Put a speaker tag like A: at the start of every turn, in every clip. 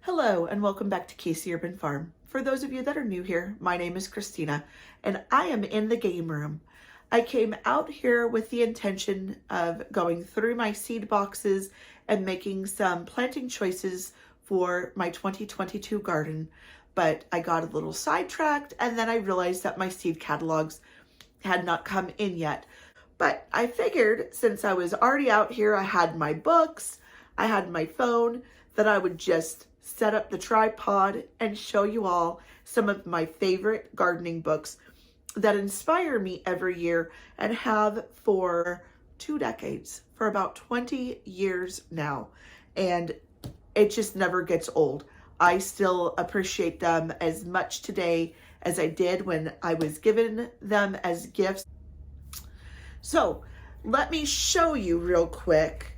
A: Hello and welcome back to Casey Urban Farm. For those of you that are new here, my name is Christina and I am in the game room. I came out here with the intention of going through my seed boxes and making some planting choices for my 2022 garden, but I got a little sidetracked and then I realized that my seed catalogs had not come in yet. But I figured since I was already out here, I had my books, I had my phone, that I would just set up the tripod and show you all some of my favorite gardening books that inspire me every year and have for 2 decades, for about 20 years now. And it just never gets old. I still appreciate them as much today as I did when I was given them as gifts. So let me show you real quick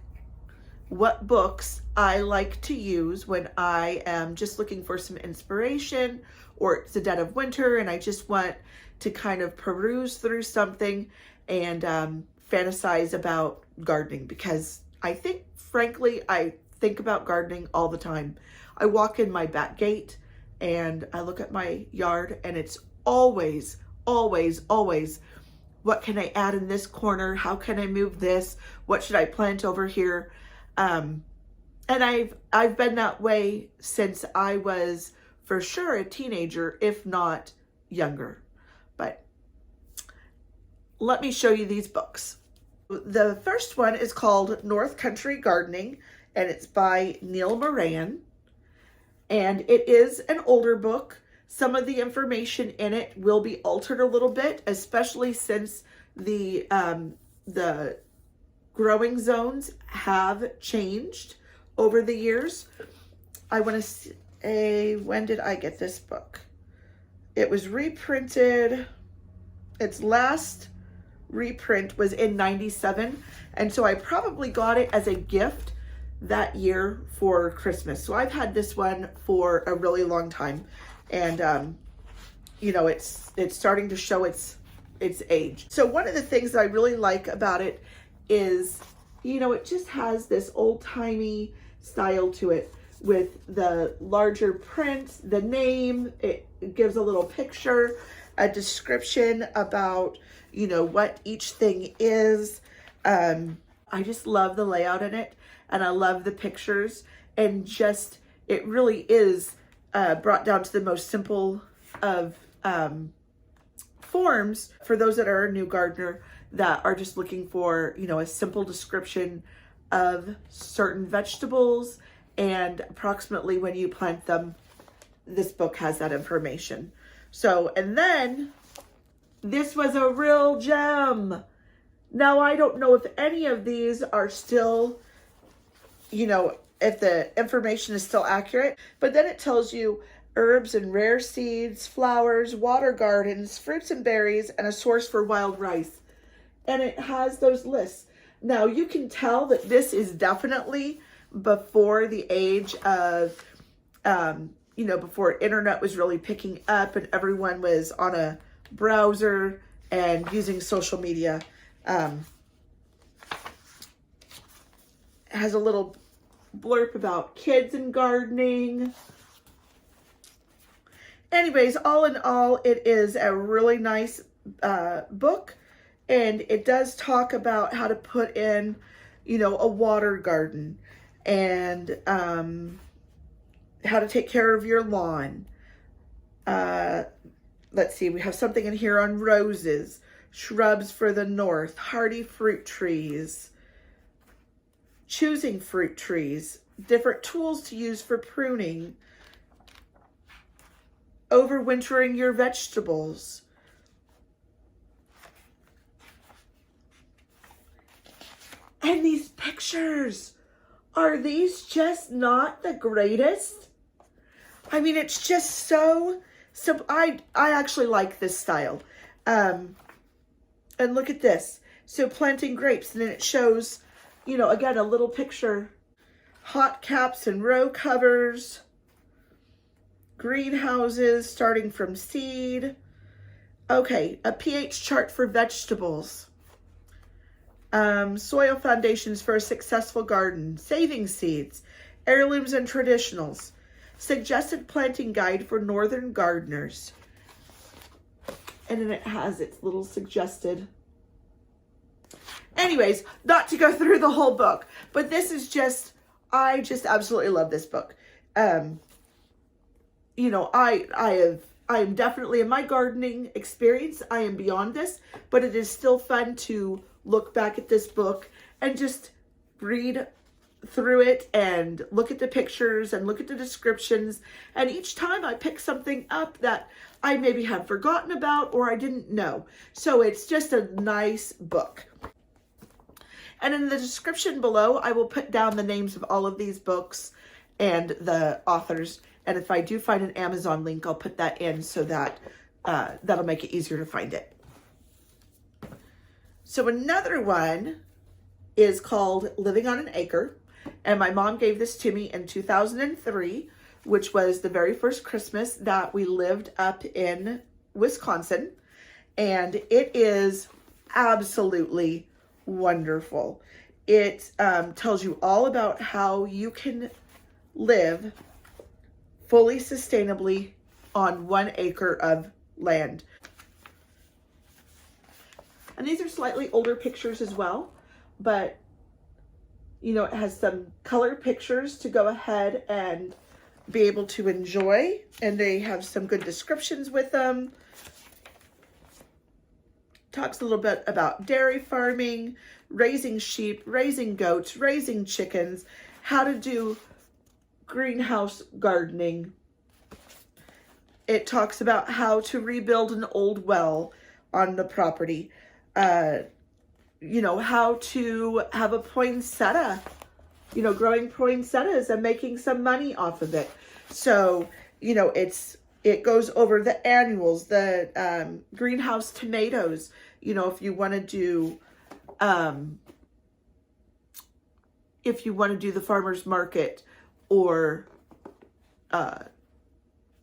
A: what books I like to use when I am just looking for some inspiration, or it's the dead of winter and I just want to kind of peruse through something and fantasize about gardening, because I think, frankly, I think about gardening all the time. I walk in my back gate and I look at my yard and it's always, what can I add in this corner? How can I move this? What should I plant over here? And I've been that way since I was for sure a teenager, if not younger. But let me show you these books. The first one is called North Country Gardening, and it's by Neil Moran. And it is an older book. Some of the information in it will be altered a little bit, especially since the growing zones have changed over the years. I want to say, when did I get this book? It was reprinted. Its last reprint was in '97. And so I probably got it as a gift that year for Christmas. So I've had this one for a really long time. And, you know, it's starting to show its age. So one of the things that I really like about it is, you know, it just has this old-timey style to it with the larger print, the name. It gives a little picture, a description about, you know, what each thing is. I just love the layout in it, and I love the pictures, and just, it really is brought down to the most simple of forms for those that are a new gardener that are just looking for, you know, a simple description of certain vegetables and approximately when you plant them. This book has that information. So, and then this was a real gem. Now, I don't know if any of these are still, you know, if the information is still accurate, but then it tells you herbs and rare seeds, flowers, water gardens, fruits and berries, and a source for wild rice. And it has those lists. Now you can tell that this is definitely before the age of, you know, before internet was really picking up and everyone was on a browser and using social media. It has a little blurb about kids and gardening. Anyways, all in all, it is a really nice book. And it does talk about how to put in, you know, a water garden and how to take care of your lawn. Let's see, we have something in here on roses, shrubs for the north, hardy fruit trees, choosing fruit trees, different tools to use for pruning, overwintering your vegetables. And these pictures, are these just not the greatest? I mean, it's just so I actually like this style. And look at this. So planting grapes, and then it shows, you know, again, a little picture, hot caps and row covers, greenhouses starting from seed. Okay, a pH chart for vegetables. Soil foundations for a successful garden, saving seeds, heirlooms and traditionals, Suggested Planting Guide for Northern Gardeners. And then it has its little suggested. Anyways, not to go through the whole book, but this is just, I just absolutely love this book. You know, I am definitely in my gardening experience, I am beyond this, but it is still fun to look back at this book and just read through it and look at the pictures and look at the descriptions. And each time I pick something up that I maybe have forgotten about or I didn't know. So it's just a nice book. And in the description below, I will put down the names of all of these books and the authors. And if I do find an Amazon link, I'll put that in so that that'll make it easier to find it. So another one is called Living on an Acre. And my mom gave this to me in 2003, which was the very first Christmas that we lived up in Wisconsin. And it is absolutely wonderful. It tells you all about how you can live fully sustainably on 1 acre of land. And these are slightly older pictures as well, but you know, it has some color pictures to go ahead and be able to enjoy, and they have some good descriptions with them. Talks a little bit about dairy farming, raising sheep, raising goats, raising chickens, how to do greenhouse gardening. It talks about how to rebuild an old well on the property. You know, how to have a poinsettia, you know, growing poinsettias and making some money off of it. So, you know, it goes over the annuals, the greenhouse tomatoes, you know, if you want to do the farmer's market or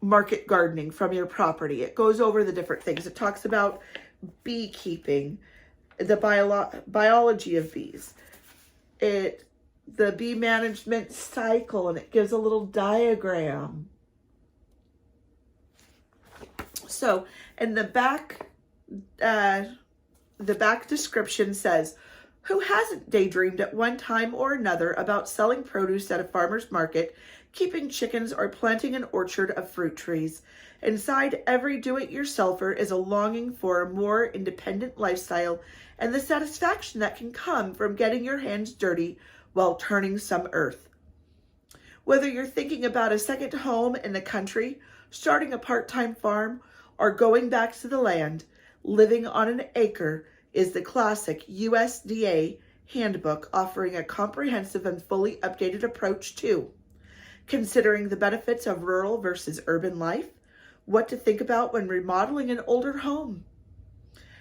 A: market gardening from your property. It goes over the different things. It talks about beekeeping, the biology of bees, the bee management cycle, and it gives a little diagram. So in the back description says, who hasn't daydreamed at one time or another about selling produce at a farmer's market, keeping chickens, or planting an orchard of fruit trees? Inside every do-it-yourselfer is a longing for a more independent lifestyle and the satisfaction that can come from getting your hands dirty while turning some earth. Whether you're thinking about a second home in the country, starting a part-time farm, or going back to the land, Living on an Acre is the classic USDA handbook offering a comprehensive and fully updated approach to considering the benefits of rural versus urban life, what to think about when remodeling an older home,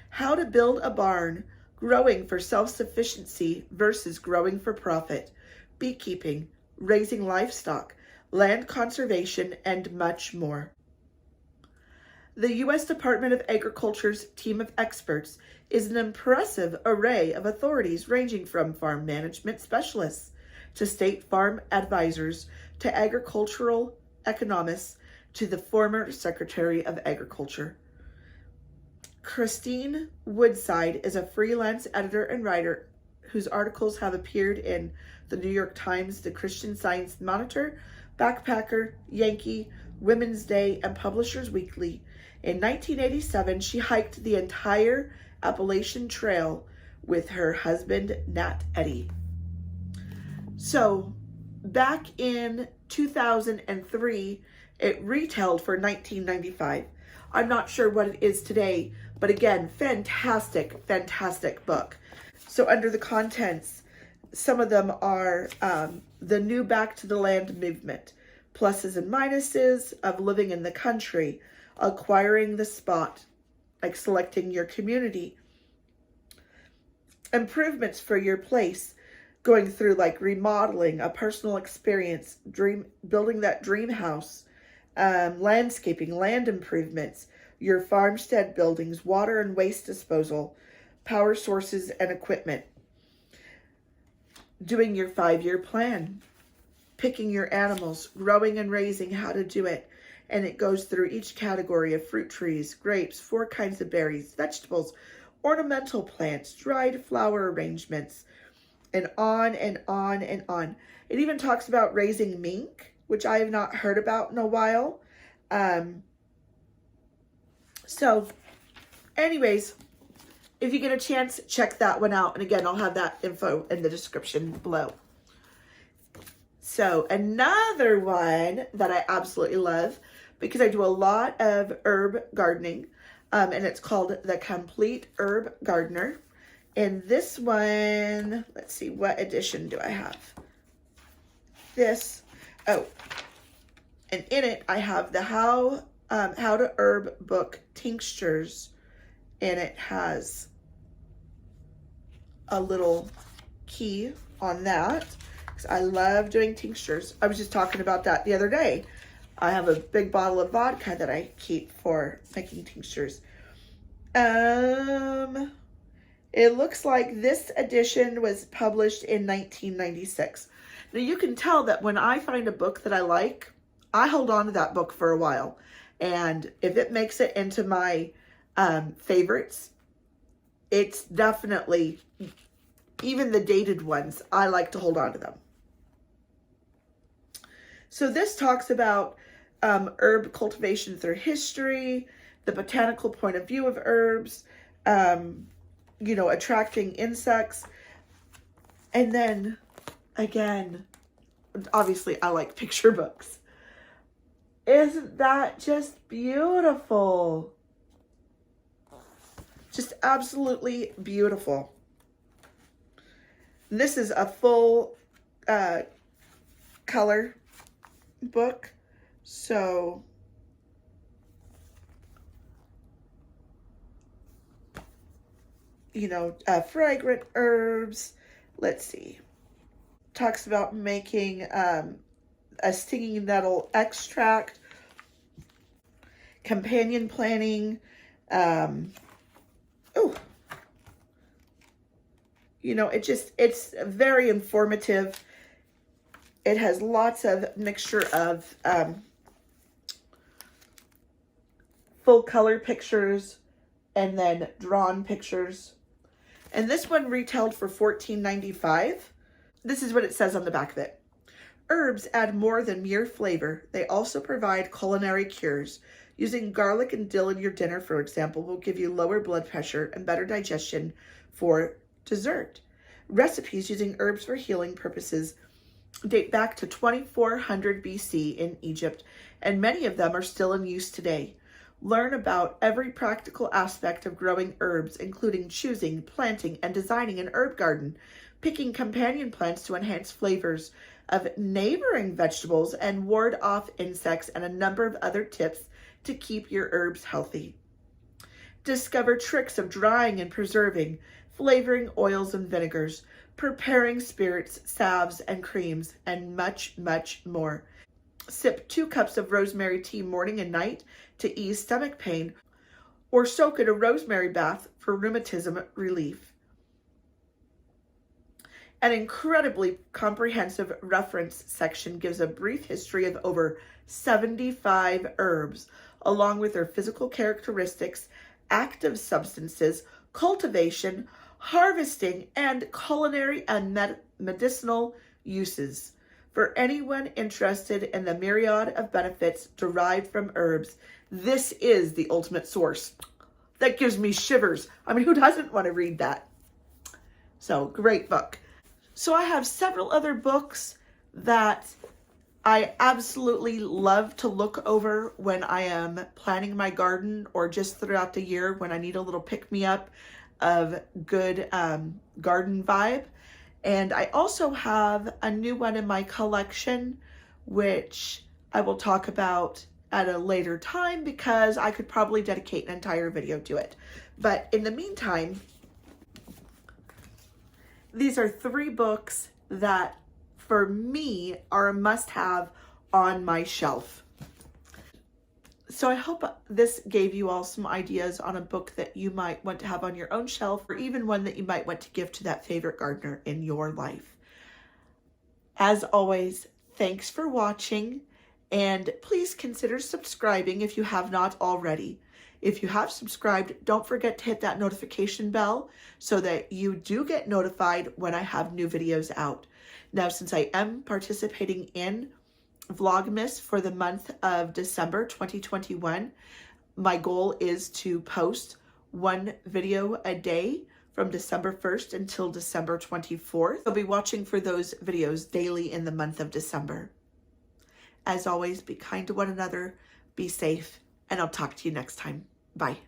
A: how to build a barn, growing for self-sufficiency versus growing for profit, beekeeping, raising livestock, land conservation, and much more. The U.S. Department of Agriculture's team of experts is an impressive array of authorities ranging from farm management specialists to state farm advisors to agricultural economists to the former Secretary of Agriculture. Christine Woodside is a freelance editor and writer whose articles have appeared in the New York Times, the Christian Science Monitor, Backpacker, Yankee, Women's Day, and Publishers Weekly. In 1987, she hiked the entire Appalachian Trail with her husband, Nat Eddy. So back in 2003, it retailed for $19.95. I'm not sure what it is today, but again, fantastic, fantastic book. So under the contents, some of them are the new Back to the Land movement, pluses and minuses of living in the country, acquiring the spot, like selecting your community, improvements for your place, going through like remodeling, a personal experience, building that dream house, landscaping, land improvements, your farmstead buildings, water and waste disposal, power sources and equipment, doing your 5-year plan, picking your animals, growing and raising, how to do it. And it goes through each category of fruit trees, grapes, 4 kinds of berries, vegetables, ornamental plants, dried flower arrangements, and on and on and on. It even talks about raising mink, which I have not heard about in a while. So anyways, if you get a chance, check that one out. And again, I'll have that info in the description below. So another one that I absolutely love, because I do a lot of herb gardening, and it's called The Complete Herb Gardener. And this one, let's see, what edition do I have? This, oh, and in it I have the How to Herb book tinctures, and it has a little key on that. I love doing tinctures. I was just talking about that the other day. I have a big bottle of vodka that I keep for making tinctures. It looks like this edition was published in 1996. Now you can tell that when I find a book that I like, I hold on to that book for a while. And if it makes it into my favorites, it's definitely, even the dated ones, I like to hold on to them. So this talks about herb cultivation through history, the botanical point of view of herbs, you know, attracting insects. And then again, obviously I like picture books. Isn't that just beautiful? Just absolutely beautiful. This is a full color book. So you know, fragrant herbs. Let's see. Talks about making a stinging nettle extract, companion planning. You know, it's very informative. It has lots of mixture of full color pictures and then drawn pictures. And this one retailed for $14.95. This is what it says on the back of it. Herbs add more than mere flavor. They also provide culinary cures. Using garlic and dill in your dinner, for example, will give you lower blood pressure and better digestion for dessert. Recipes using herbs for healing purposes date back to 2400 BC in Egypt, and many of them are still in use today. Learn about every practical aspect of growing herbs, including choosing, planting, and designing an herb garden, picking companion plants to enhance flavors of neighboring vegetables and ward off insects, and a number of other tips to keep your herbs healthy. Discover tricks of drying and preserving, flavoring oils and vinegars, preparing spirits, salves, and creams, and much, much more. Sip 2 cups of rosemary tea morning and night to ease stomach pain, or soak in a rosemary bath for rheumatism relief. An incredibly comprehensive reference section gives a brief history of over 75 herbs, along with their physical characteristics, active substances, cultivation, harvesting, and culinary and medicinal uses. For anyone interested in the myriad of benefits derived from herbs, this is the ultimate source. That gives me shivers. I mean, who doesn't want to read that? So, great book. So I have several other books that I absolutely love to look over when I am planning my garden, or just throughout the year when I need a little pick-me-up of good garden vibe. And I also have a new one in my collection, which I will talk about at a later time because I could probably dedicate an entire video to it. But in the meantime, these are 3 books that for me are a must-have on my shelf. So I hope this gave you all some ideas on a book that you might want to have on your own shelf, or even one that you might want to give to that favorite gardener in your life. As always, Thanks for watching, and please consider subscribing if you have not already. If you have subscribed, don't forget to hit that notification bell so that you do get notified when I have new videos out. Now, since I am participating in Vlogmas for the month of December 2021, my goal is to post one video a day from December 1st until December 24th. I'll be watching for those videos daily in the month of December. As always, be kind to one another, be safe, and I'll talk to you next time. Bye.